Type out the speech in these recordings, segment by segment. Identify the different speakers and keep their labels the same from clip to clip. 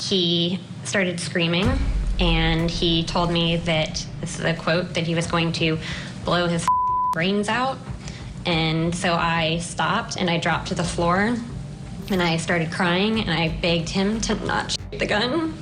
Speaker 1: he started screaming, and he told me that, this is a quote, that he was going to blow his brains out. And so I stopped and I dropped to the floor and I started crying and I begged him to not shoot the gun.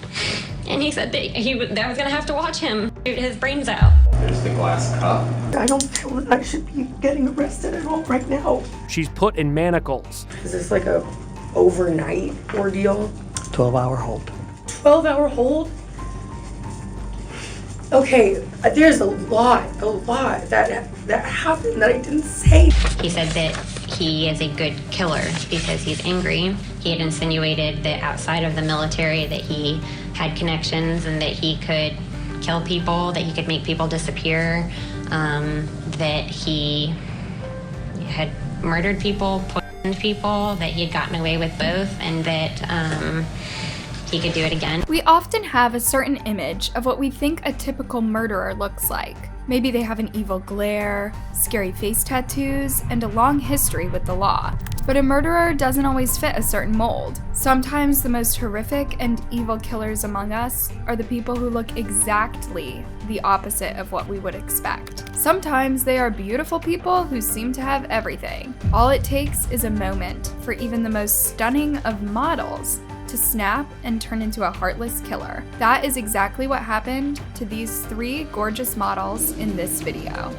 Speaker 1: And he said that I was gonna have to watch him shoot his brains out.
Speaker 2: There's the glass cup.
Speaker 3: I don't feel that I should be getting arrested at all right now.
Speaker 4: She's put in manacles.
Speaker 3: Is this like a overnight ordeal?
Speaker 5: 12-hour hold.
Speaker 3: 12-hour hold? Okay, there's a lot that happened that I didn't say.
Speaker 1: He said that he is a good killer because he's angry. He had insinuated that outside of the military that he had connections and that he could kill people, that he could make people disappear, that he had murdered people, poisoned people, that he had gotten away with both, and that he could do it again.
Speaker 6: We often have a certain image of what we think a typical murderer looks like. Maybe they have an evil glare, scary face tattoos, and a long history with the law. But a murderer doesn't always fit a certain mold. Sometimes the most horrific and evil killers among us are the people who look exactly the opposite of what we would expect. Sometimes they are beautiful people who seem to have everything. All it takes is a moment for even the most stunning of models to snap and turn into a heartless killer. That is exactly what happened to these 3 gorgeous models in this video.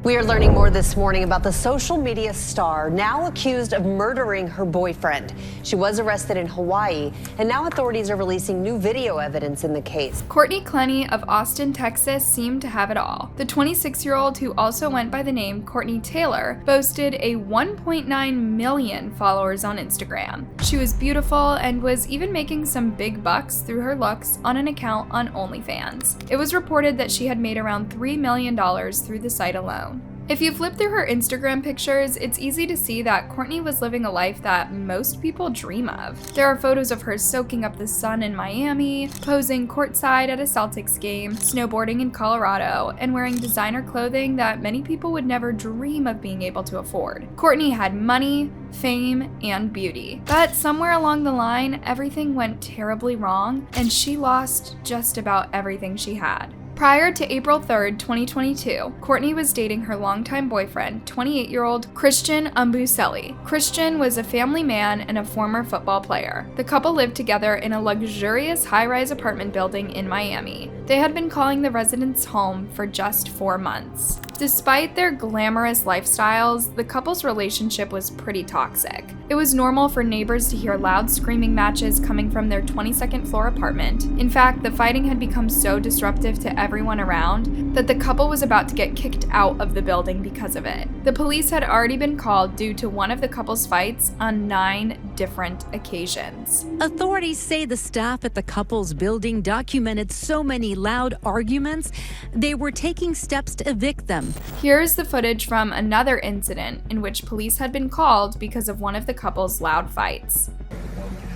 Speaker 7: We are learning more this morning about the social media star now accused of murdering her boyfriend. She was arrested in Hawaii, and now authorities are releasing new video evidence in the case.
Speaker 6: Courtney Clenney of Austin, Texas seemed to have it all. The 26-year-old, who also went by the name Courtney Taylor, boasted a 1.9 million followers on Instagram. She was beautiful and was even making some big bucks through her looks on an account on OnlyFans. It was reported that she had made around $3 million through the site alone. If you flip through her Instagram pictures, it's easy to see that Courtney was living a life that most people dream of. There are photos of her soaking up the sun in Miami, posing courtside at a Celtics game, snowboarding in Colorado, and wearing designer clothing that many people would never dream of being able to afford. Courtney had money, fame, and beauty. But somewhere along the line, everything went terribly wrong, and she lost just about everything she had. Prior to April 3rd, 2022, Courtney was dating her longtime boyfriend, 28-year-old Christian Obumseli. Christian was a family man and a former football player. The couple lived together in a luxurious high-rise apartment building in Miami. They had been calling the residence home for just 4 months. Despite their glamorous lifestyles, the couple's relationship was pretty toxic. It was normal for neighbors to hear loud screaming matches coming from their 22nd floor apartment. In fact, the fighting had become so disruptive to everyone around that the couple was about to get kicked out of the building because of it. The police had already been called due to one of the couple's fights on 9 different occasions.
Speaker 8: Authorities say the staff at the couple's building documented so many loud arguments, they were taking steps to evict them.
Speaker 6: Here's the footage from another incident in which police had been called because of one of the couple's loud fights.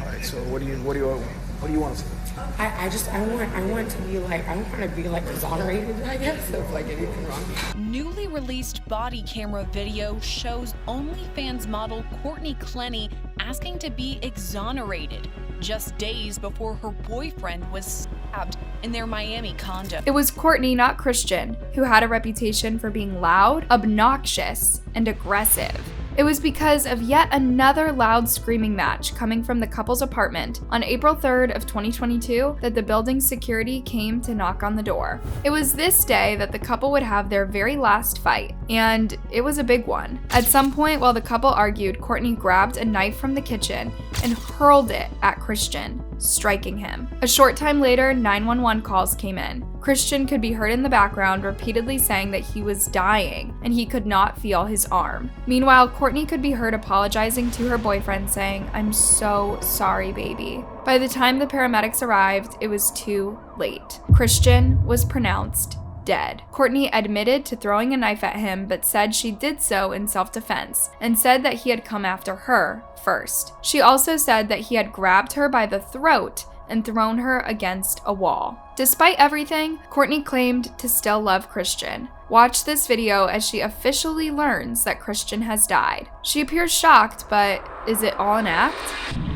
Speaker 9: All right, so what do you want us to do?
Speaker 3: I want to be exonerated, I guess, of anything wrong.
Speaker 10: Newly released body camera video shows OnlyFans model Courtney Clenney asking to be exonerated just days before her boyfriend was stabbed in their Miami condo.
Speaker 6: It was Courtney, not Christian, who had a reputation for being loud, obnoxious, and aggressive. It was because of yet another loud screaming match coming from the couple's apartment on April 3rd of 2022 that the building's security came to knock on the door. It was this day that the couple would have their very last fight, and it was a big one. At some point while the couple argued, Courtney grabbed a knife from the kitchen and hurled it at Christian, striking him. A short time later, 911 calls came in. Christian could be heard in the background repeatedly saying that he was dying and he could not feel his arm. Meanwhile, Courtney could be heard apologizing to her boyfriend, saying, "I'm so sorry, baby." By the time the paramedics arrived, it was too late. Christian was pronounced dead. Courtney admitted to throwing a knife at him, but said she did so in self-defense and said that he had come after her first. She also said that he had grabbed her by the throat and thrown her against a wall. Despite everything, Courtney claimed to still love Christian. Watch this video as she officially learns that Christian has died. She appears shocked, but is it all an act?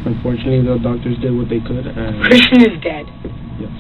Speaker 2: Unfortunately, the doctors did what they could, and
Speaker 3: Christian is dead.
Speaker 2: Yes.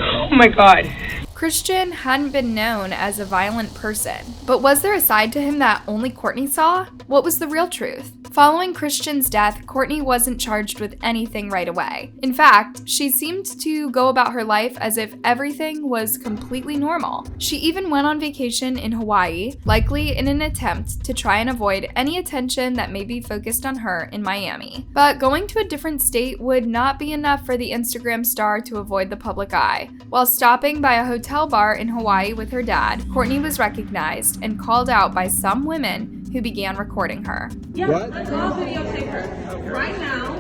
Speaker 3: Oh my God.
Speaker 6: Christian hadn't been known as a violent person, but was there a side to him that only Courtney saw? What was the real truth? Following Christian's death, Courtney wasn't charged with anything right away. In fact, she seemed to go about her life as if everything was completely normal. She even went on vacation in Hawaii, likely in an attempt to try and avoid any attention that may be focused on her in Miami. But going to a different state would not be enough for the Instagram star to avoid the public eye. While stopping by a hotel bar in Hawaii with her dad, Courtney was recognized and called out by some women who began recording her.
Speaker 5: Yeah, let's all videotape her. Right now,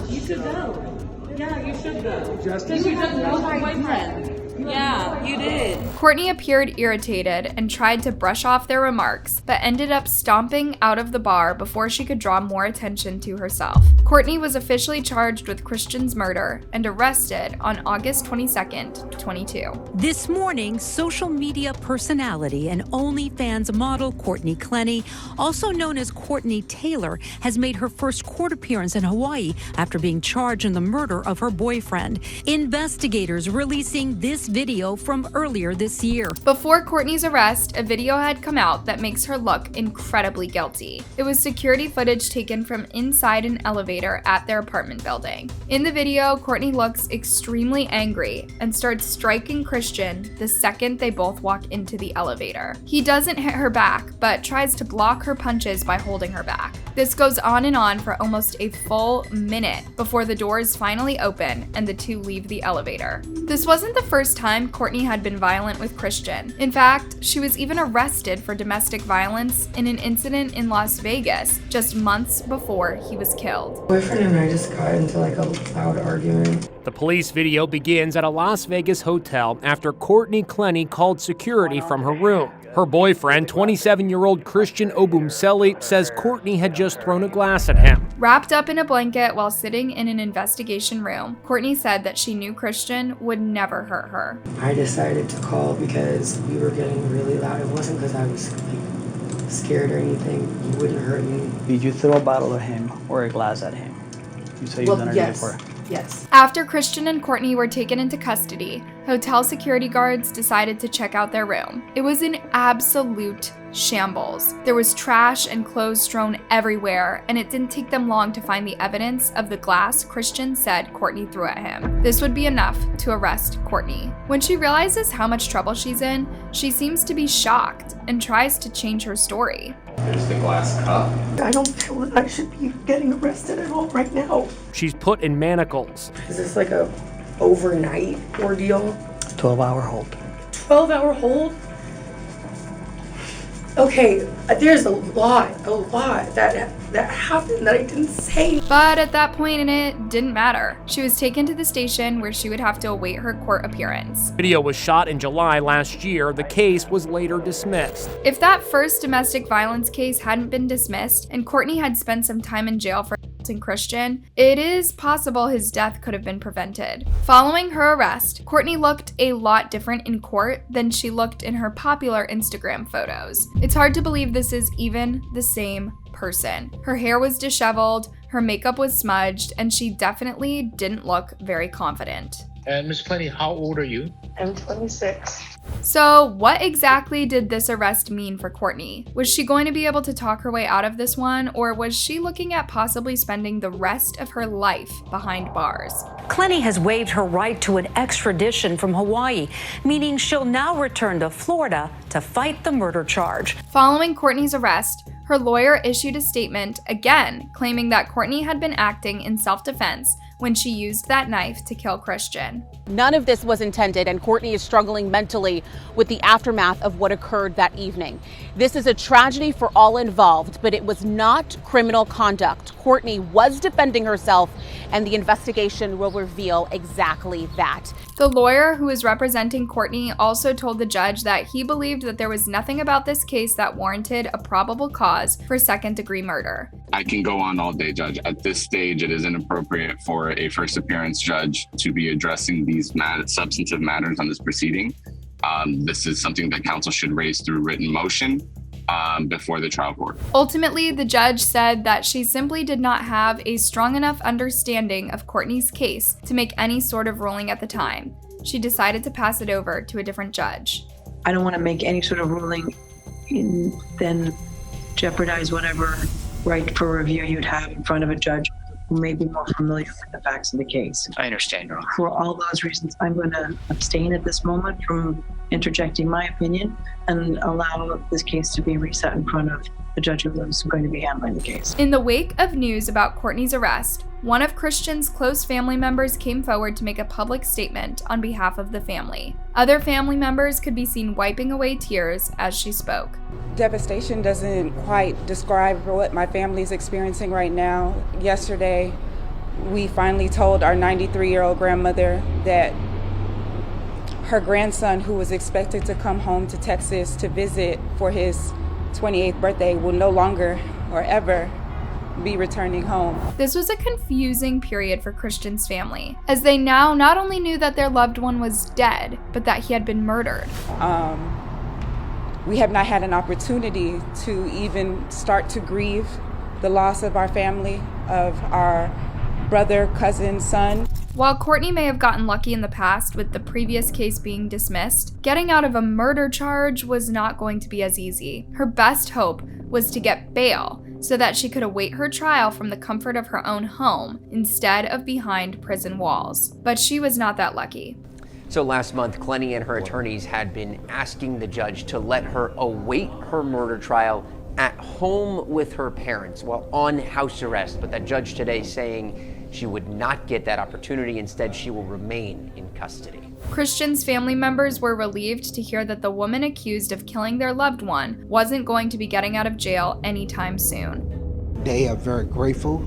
Speaker 5: you should go. Yeah, you should go. Because you just know my boyfriend. Yeah, you did.
Speaker 6: Courtney appeared irritated and tried to brush off their remarks, but ended up stomping out of the bar before she could draw more attention to herself. Courtney was officially charged with Christian's murder and arrested on August 22nd, 22.
Speaker 8: This morning, social media personality and OnlyFans model Courtney Clenney, also known as Courtney Taylor, has made her first court appearance in Hawaii after being charged in the murder of her boyfriend. Investigators releasing this video from earlier this year.
Speaker 6: Before Courtney's arrest, a video had come out that makes her look incredibly guilty. It was security footage taken from inside an elevator at their apartment building. In the video, Courtney looks extremely angry and starts striking Christian the second they both walk into the elevator. He doesn't hit her back, but tries to block her punches by holding her back. This goes on and on for almost a full minute before the doors finally open and the two leave the elevator. This wasn't the first time Courtney had been violent with Christian. In fact, she was even arrested for domestic violence in an incident in Las Vegas just months before he was killed.
Speaker 3: My boyfriend and I just got into like a loud argument.
Speaker 4: The police video begins at a Las Vegas hotel after Courtney Clenney called security from her room. Her boyfriend, 27-year-old Christian Obumseli, says Courtney had just thrown a glass at him.
Speaker 6: Wrapped up in a blanket while sitting in an investigation room, Courtney said that she knew Christian would never hurt her.
Speaker 3: I decided to call because we were getting really loud. It wasn't because I was like scared or anything. He wouldn't hurt me.
Speaker 9: Did you throw a bottle at him or a glass at him? You say you've done it before.
Speaker 3: Yes.
Speaker 6: After Christian and Courtney were taken into custody, hotel security guards decided to check out their room. It was an absolute shambles. There was trash and clothes strewn everywhere, and it didn't take them long to find the evidence of the glass Christian said Courtney threw at him. This would be enough to arrest Courtney. When she realizes how much trouble she's in, she seems to be shocked and tries to change her story.
Speaker 11: There's the glass cup.
Speaker 3: I don't feel that I should be getting arrested at all right now.
Speaker 4: She's put in manacles.
Speaker 3: Is this like a overnight ordeal?
Speaker 9: 12-hour hold.
Speaker 3: 12-hour hold? Okay, there's a lot that happened that I didn't say.
Speaker 6: But at that point it didn't matter. She was taken to the station where she would have to await her court appearance.
Speaker 4: Video was shot in July last year. The case was later dismissed.
Speaker 6: If that first domestic violence case hadn't been dismissed and Courtney had spent some time in jail for assaulting Christian, it is possible his death could have been prevented. Following her arrest, Courtney looked a lot different in court than she looked in her popular Instagram photos. It's hard to believe this is even the same person. Her hair was disheveled, her makeup was smudged, and she definitely didn't look very confident.
Speaker 11: And Ms. Clenney, how old are you?
Speaker 3: I'm 26.
Speaker 6: So what exactly did this arrest mean for Courtney? Was she going to be able to talk her way out of this one, or was she looking at possibly spending the rest of her life behind bars?
Speaker 8: Clenney has waived her right to an extradition from Hawaii, meaning she'll now return to Florida to fight the murder charge.
Speaker 6: Following Courtney's arrest, her lawyer issued a statement, again claiming that Courtney had been acting in self-defense when she used that knife to kill Christian.
Speaker 12: None of this was intended, and Courtney is struggling mentally with the aftermath of what occurred that evening. This is a tragedy for all involved, but it was not criminal conduct. Courtney was defending herself, and the investigation will reveal exactly that.
Speaker 6: The lawyer who was representing Courtney also told the judge that he believed that there was nothing about this case that warranted a probable cause for second-degree murder.
Speaker 13: I can go on all day, Judge. At this stage, it is inappropriate for a first appearance judge to be addressing these substantive matters on this proceeding. This is something that counsel should raise through written motion before the trial court.
Speaker 6: Ultimately, the judge said that she simply did not have a strong enough understanding of Courtney's case to make any sort of ruling at the time. She decided to pass it over to a different judge.
Speaker 14: I don't want to make any sort of ruling and then jeopardize whatever right for review you'd have in front of a judge who may be more familiar with the facts of the case.
Speaker 15: I understand, Your Honor.
Speaker 14: For all those reasons, I'm going to abstain at this moment from interjecting my opinion and allow this case to be reset in front of the judge who's going to be handling the case.
Speaker 6: In the wake of news about Courtney's arrest, one of Christian's close family members came forward to make a public statement on behalf of the family. Other family members could be seen wiping away tears as she spoke.
Speaker 16: Devastation doesn't quite describe what my family is experiencing right now. Yesterday, we finally told our 93-year-old grandmother that her grandson, who was expected to come home to Texas to visit for his 28th birthday, will no longer or ever be returning home.
Speaker 6: This was a confusing period for Christian's family, as they now not only knew that their loved one was dead, but that he had been murdered.
Speaker 16: We have not had an opportunity to even start to grieve the loss of our family, of our brother, cousin, son.
Speaker 6: While Courtney may have gotten lucky in the past with the previous case being dismissed, getting out of a murder charge was not going to be as easy. Her best hope was to get bail so that she could await her trial from the comfort of her own home instead of behind prison walls. But she was not that lucky.
Speaker 17: So last month, Clenney and her attorneys had been asking the judge to let her await her murder trial at home with her parents while on house arrest, but that judge today saying she would not get that opportunity. Instead, she will remain in custody.
Speaker 6: Christian's family members were relieved to hear that the woman accused of killing their loved one wasn't going to be getting out of jail anytime soon.
Speaker 18: They are very grateful,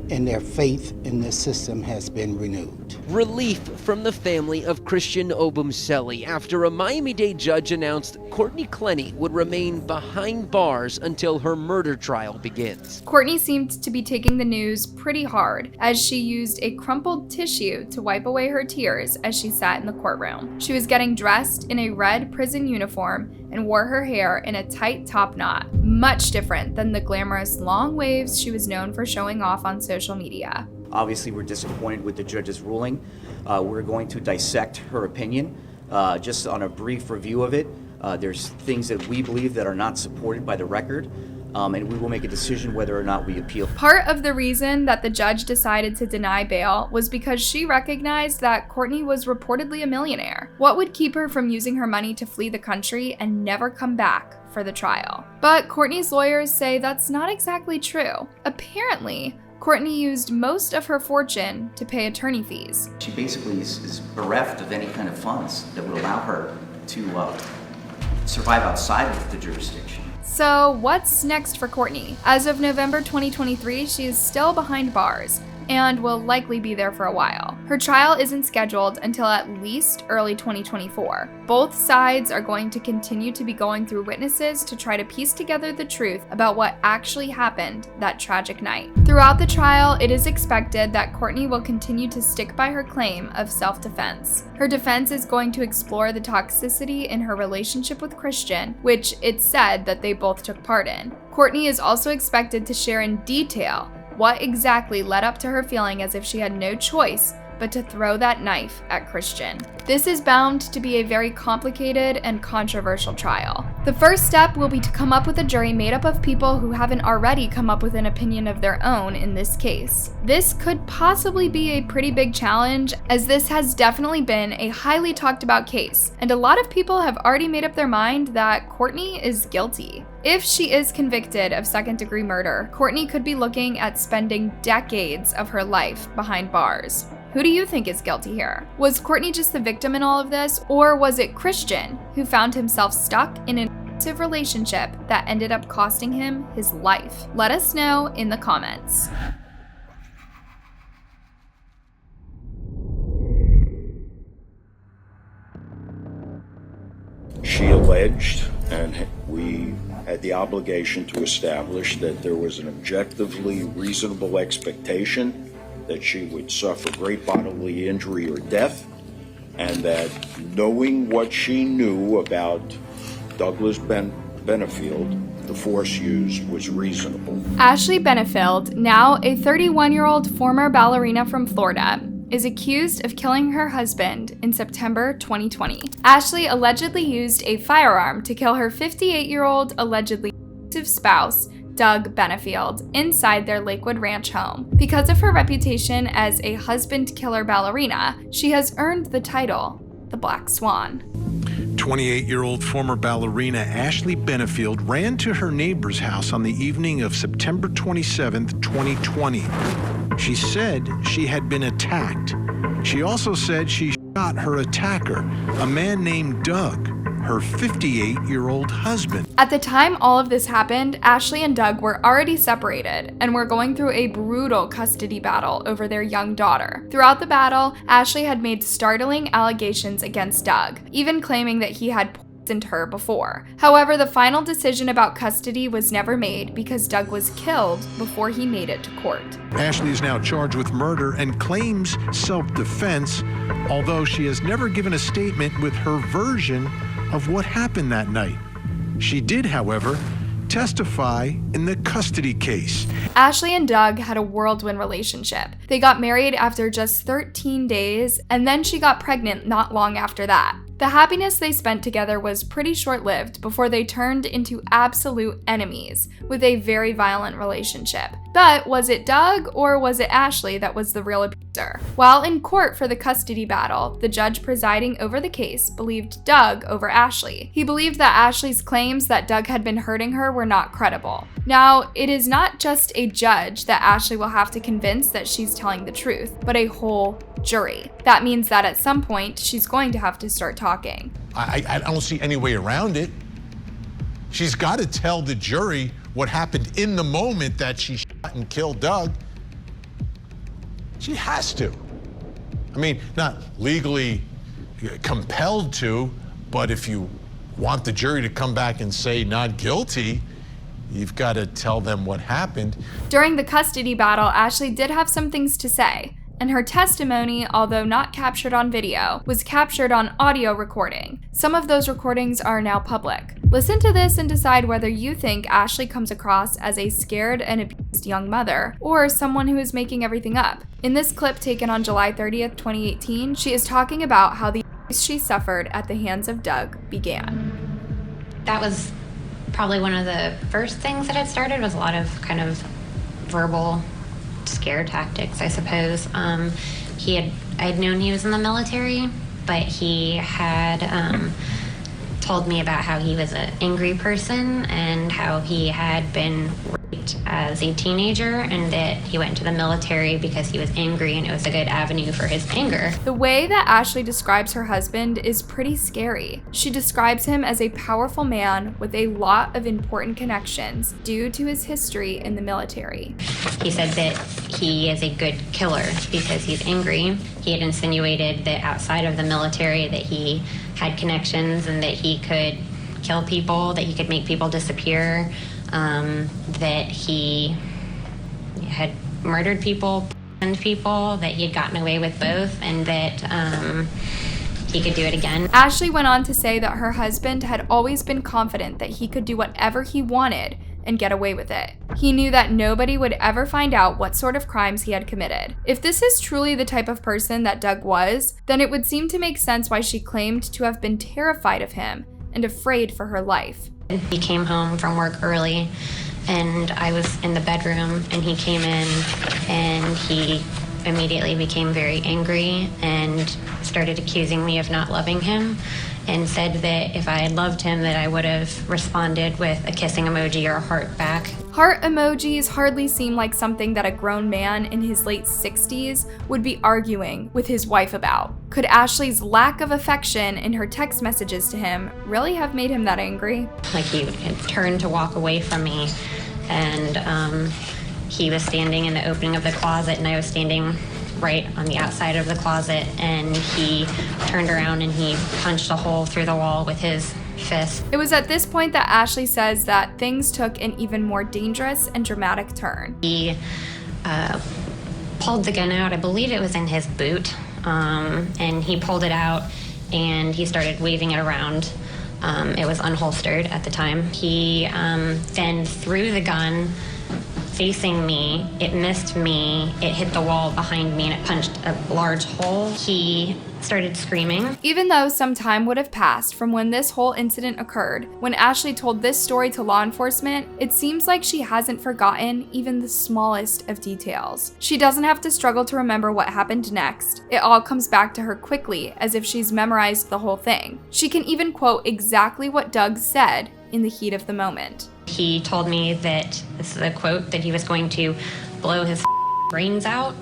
Speaker 18: and their faith in this system has been renewed.
Speaker 19: Relief from the family of Christian Obumseli after a Miami-Dade judge announced Courtney Clenney would remain behind bars until her murder trial begins.
Speaker 6: Courtney seemed to be taking the news pretty hard as she used a crumpled tissue to wipe away her tears as she sat in the courtroom. She was getting dressed in a red prison uniform and wore her hair in a tight top knot, much different than the glamorous long waves she was known for showing off on social media.
Speaker 20: Obviously, we're disappointed with the judge's ruling. We're going to dissect her opinion. Just on a brief review of it, there's things that we believe that are not supported by the record, and we will make a decision whether or not we appeal.
Speaker 6: Part of the reason that the judge decided to deny bail was because she recognized that Courtney was reportedly a millionaire. What would keep her from using her money to flee the country and never come back for the trial? But Courtney's lawyers say that's not exactly true. Apparently, Courtney used most of her fortune to pay attorney fees.
Speaker 21: She basically is bereft of any kind of funds that would allow her to survive outside of the jurisdiction.
Speaker 6: So what's next for Courtney? As of November 2023, she is still behind bars and will likely be there for a while. Her trial isn't scheduled until at least early 2024. Both sides are going to continue to be going through witnesses to try to piece together the truth about what actually happened that tragic night. Throughout the trial, it is expected that Courtney will continue to stick by her claim of self-defense. Her defense is going to explore the toxicity in her relationship with Christian, which it's said that they both took part in. Courtney is also expected to share in detail what exactly led up to her feeling as if she had no choice but to throw that knife at Christian. This is bound to be a very complicated and controversial trial. The first step will be to come up with a jury made up of people who haven't already come up with an opinion of their own in this case. This could possibly be a pretty big challenge, as this has definitely been a highly talked about case, and a lot of people have already made up their mind that Courtney is guilty. If she is convicted of second-degree murder, Courtney could be looking at spending decades of her life behind bars. Who do you think is guilty here? Was Courtney just the victim in all of this, or was it Christian who found himself stuck in an abusive relationship that ended up costing him his life? Let us know in the comments.
Speaker 15: alleged, and we had the obligation to establish that there was an objectively reasonable expectation that she would suffer great bodily injury or death, and that knowing what she knew about Douglas Benefield, the force used was reasonable.
Speaker 6: Ashley Benefield, now a 31-year-old former ballerina from Florida, is accused of killing her husband in September 2020. Ashley allegedly used a firearm to kill her 58-year-old allegedly abusive spouse, Doug Benefield, inside their Lakewood Ranch home. Because of her reputation as a husband-killer ballerina, she has earned the title, the Black Swan.
Speaker 22: 28-year-old former ballerina Ashley Benefield ran to her neighbor's house on the evening of September 27, 2020. She said she had been attacked. She also said she shot her attacker, a man named Doug, her 58-year-old husband.
Speaker 6: At the time all of this happened, Ashley and Doug were already separated and were going through a brutal custody battle over their young daughter. Throughout the battle, Ashley had made startling allegations against Doug, even claiming that he had poisoned her before. However, the final decision about custody was never made because Doug was killed before he made it to court.
Speaker 22: Ashley is now charged with murder and claims self-defense, although she has never given a statement with her version of what happened that night. She did, however, testify in the custody case.
Speaker 6: Ashley and Doug had a whirlwind relationship. They got married after just 13 days, and then she got pregnant not long after that. The happiness they spent together was pretty short-lived before they turned into absolute enemies with a very violent relationship. But was it Doug or was it Ashley that was the real abuser? While in court for the custody battle, the judge presiding over the case believed Doug over Ashley. He believed that Ashley's claims that Doug had been hurting her were not credible. Now, it is not just a judge that Ashley will have to convince that she's telling the truth, but a whole jury. That means that at some point, she's going to have to start talking.
Speaker 23: I don't see any way around it. She's got to tell the jury what happened in the moment that she shot and killed Doug. She has to. I mean, not legally compelled to, but if you want the jury to come back and say not guilty, you've got to tell them what happened.
Speaker 6: During the custody battle, Ashley did have some things to say, and her testimony, although not captured on video, was captured on audio recording. Some of those recordings are now public. Listen to this and decide whether you think Ashley comes across as a scared and abused young mother, or someone who is making everything up. In this clip taken on July 30th, 2018, she is talking about how the abuse she suffered at the hands of Doug began.
Speaker 1: That was probably one of the first things that had started, was a lot of kind of verbal scare tactics, I suppose. I'd known he was in the military, but he had told me about how he was an angry person and how he had been raped as a teenager, and that he went into the military because he was angry and it was a good avenue for his anger.
Speaker 6: The way that Ashley describes her husband is pretty scary. She describes him as a powerful man with a lot of important connections due to his history in the military.
Speaker 1: He said that he is a good killer because he's angry. He had insinuated that outside of the military that he had connections and that he could kill people, that he could make people disappear, that he had murdered people, poisoned people, that he had gotten away with both, and that he could do it again.
Speaker 6: Ashley went on to say that her husband had always been confident that he could do whatever he wanted and get away with it. He knew that nobody would ever find out what sort of crimes he had committed. If this is truly the type of person that Doug was, then it would seem to make sense why she claimed to have been terrified of him and afraid for her life.
Speaker 1: He came home from work early, and I was in the bedroom, and he came in, and he immediately became very angry and started accusing me of not loving him, and said that if I had loved him, that I would have responded with a kissing emoji or a heart back.
Speaker 6: Heart emojis hardly seem like something that a grown man in his late 60s would be arguing with his wife about. Could Ashley's lack of affection in her text messages to him really have made him that angry?
Speaker 1: Like, he had turned to walk away from me, and he was standing in the opening of the closet, and I was standing right on the outside of the closet, and he turned around and he punched a hole through the wall with his fist.
Speaker 6: It was at this point that Ashley says that things took an even more dangerous and dramatic turn.
Speaker 1: He pulled the gun out. I believe it was in his boot, and he pulled it out and he started waving it around. It was unholstered at the time. He then threw the gun facing me. It missed me. It hit the wall behind me and it punched a large hole. He started screaming.
Speaker 6: Even though some time would have passed from when this whole incident occurred, when Ashley told this story to law enforcement, it seems like she hasn't forgotten even the smallest of details. She doesn't have to struggle to remember what happened next. It all comes back to her quickly, as if she's memorized the whole thing. She can even quote exactly what Doug said in the heat of the moment.
Speaker 1: He told me that, this is a quote, that he was going to blow his brains out.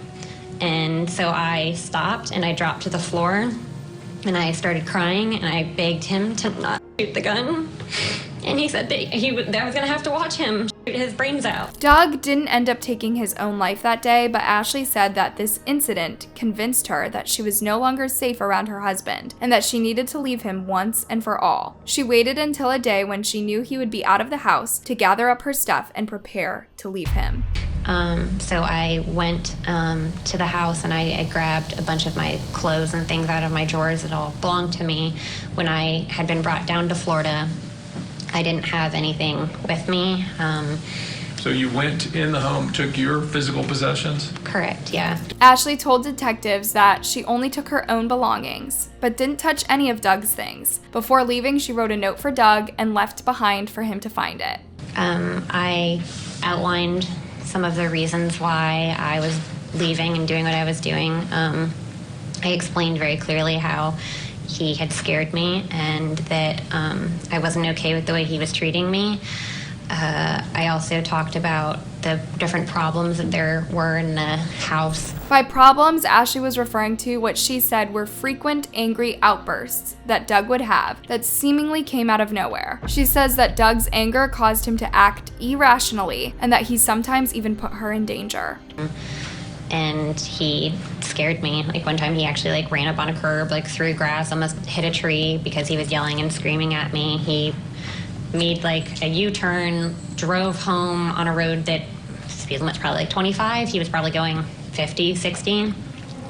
Speaker 1: And so I stopped and I dropped to the floor and I started crying and I begged him to not shoot the gun. And he said that I was gonna have to watch him shoot his brains out.
Speaker 6: Doug didn't end up taking his own life that day, but Ashley said that this incident convinced her that she was no longer safe around her husband and that she needed to leave him once and for all. She waited until a day when she knew he would be out of the house to gather up her stuff and prepare to leave him.
Speaker 1: So I went to the house and I grabbed a bunch of my clothes and things out of my drawers that all belonged to me. When I had been brought down to Florida, I didn't have anything with me.
Speaker 2: So you went in the home, took your physical possessions?
Speaker 1: Correct, yeah.
Speaker 6: Ashley told detectives that she only took her own belongings, but didn't touch any of Doug's things. Before leaving, she wrote a note for Doug and left behind for him to find it.
Speaker 1: I outlined some of the reasons why I was leaving and doing what I was doing. I explained very clearly how he had scared me and that I wasn't okay with the way he was treating me. I also talked about the different problems that there were in the house.
Speaker 6: By problems, Ashley was referring to what she said were frequent angry outbursts that Doug would have that seemingly came out of nowhere. She says that Doug's anger caused him to act irrationally and that he sometimes even put her in danger.
Speaker 1: And he scared me. Like one time he actually ran up on a curb, through grass, almost hit a tree because he was yelling and screaming at me. He made a U-turn, drove home on a road that speed limit's probably 25. He was probably going 50, 60.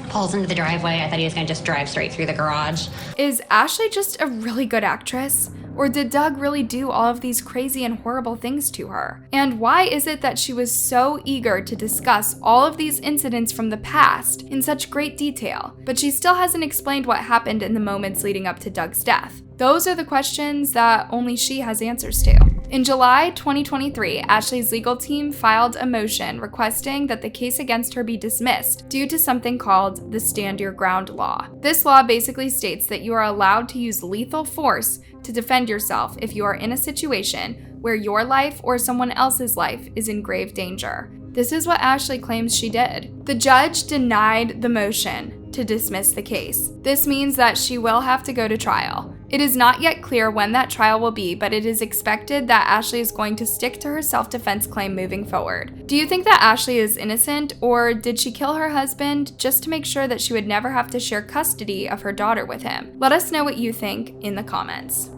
Speaker 1: Pulls into the driveway. I thought he was gonna just drive straight through the garage.
Speaker 6: Is Ashley just a really good actress? Or did Doug really do all of these crazy and horrible things to her? And why is it that she was so eager to discuss all of these incidents from the past in such great detail, but she still hasn't explained what happened in the moments leading up to Doug's death? Those are the questions that only she has answers to. In July 2023, Ashley's legal team filed a motion requesting that the case against her be dismissed due to something called the Stand Your Ground law. This law basically states that you are allowed to use lethal force to defend yourself if you are in a situation where your life or someone else's life is in grave danger. This is what Ashley claims she did. The judge denied the motion to dismiss the case. This means that she will have to go to trial. It is not yet clear when that trial will be, but it is expected that Ashley is going to stick to her self-defense claim moving forward. Do you think that Ashley is innocent, or did she kill her husband just to make sure that she would never have to share custody of her daughter with him? Let us know what you think in the comments.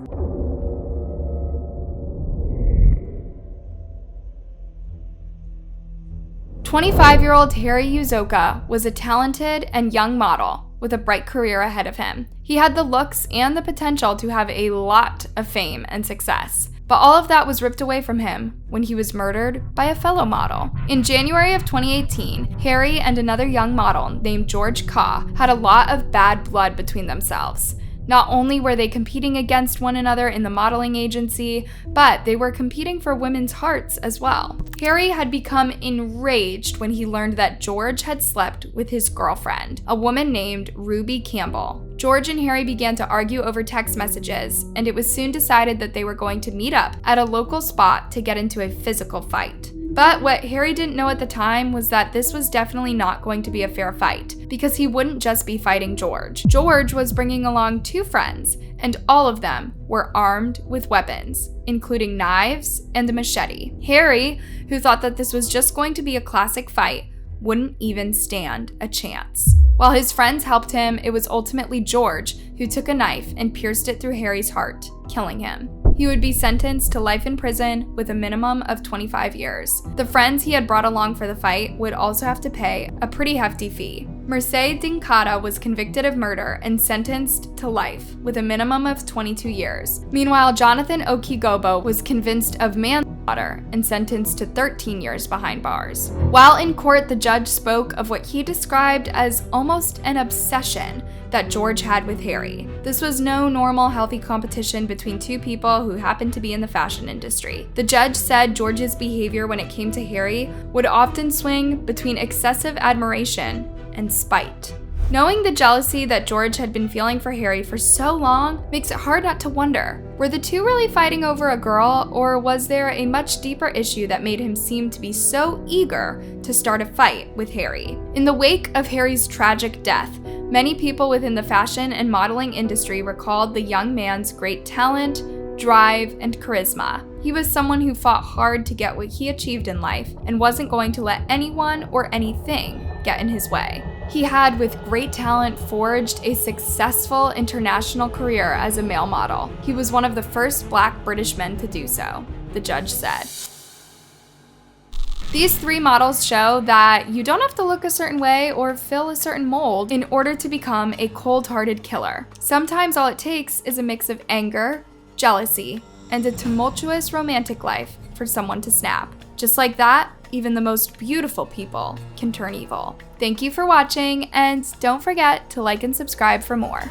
Speaker 6: "25-year-old Harry Uzoka was a talented and young model with a bright career ahead of him. He had the looks and the potential to have a lot of fame and success. But all of that was ripped away from him when he was murdered by a fellow model. In January of 2018, Harry and another young model named George Ka had a lot of bad blood between themselves. Not only were they competing against one another in the modeling agency, but they were competing for women's hearts as well. Harry had become enraged when he learned that George had slept with his girlfriend, a woman named Ruby Campbell. George and Harry began to argue over text messages, and it was soon decided that they were going to meet up at a local spot to get into a physical fight. But what Harry didn't know at the time was that this was definitely not going to be a fair fight, because he wouldn't just be fighting George. George was bringing along 2 friends, and all of them were armed with weapons, including knives and a machete. Harry, who thought that this was just going to be a classic fight, wouldn't even stand a chance. While his friends helped him, it was ultimately George who took a knife and pierced it through Harry's heart, killing him. He would be sentenced to life in prison with a minimum of 25 years. The friends he had brought along for the fight would also have to pay a pretty hefty fee. Mercedes Dincada was convicted of murder and sentenced to life with a minimum of 22 years. Meanwhile, Jonathan Okigobo was convinced of manslaughter and sentenced to 13 years behind bars. While in court, the judge spoke of what he described as almost an obsession that George had with Harry. This was no normal, healthy competition between two people who happened to be in the fashion industry. The judge said George's behavior when it came to Harry would often swing between excessive admiration and spite. Knowing the jealousy that George had been feeling for Harry for so long makes it hard not to wonder, were the two really fighting over a girl, or was there a much deeper issue that made him seem to be so eager to start a fight with Harry? In the wake of Harry's tragic death, many people within the fashion and modeling industry recalled the young man's great talent, drive, and charisma. He was someone who fought hard to get what he achieved in life and wasn't going to let anyone or anything get in his way. He had, with great talent, forged a successful international career as a male model. He was one of the first Black British men to do so, the judge said. These three models show that you don't have to look a certain way or fill a certain mold in order to become a cold-hearted killer. Sometimes all it takes is a mix of anger, jealousy, and a tumultuous romantic life for someone to snap. Just like that, even the most beautiful people can turn evil. Thank you for watching, and don't forget to like and subscribe for more.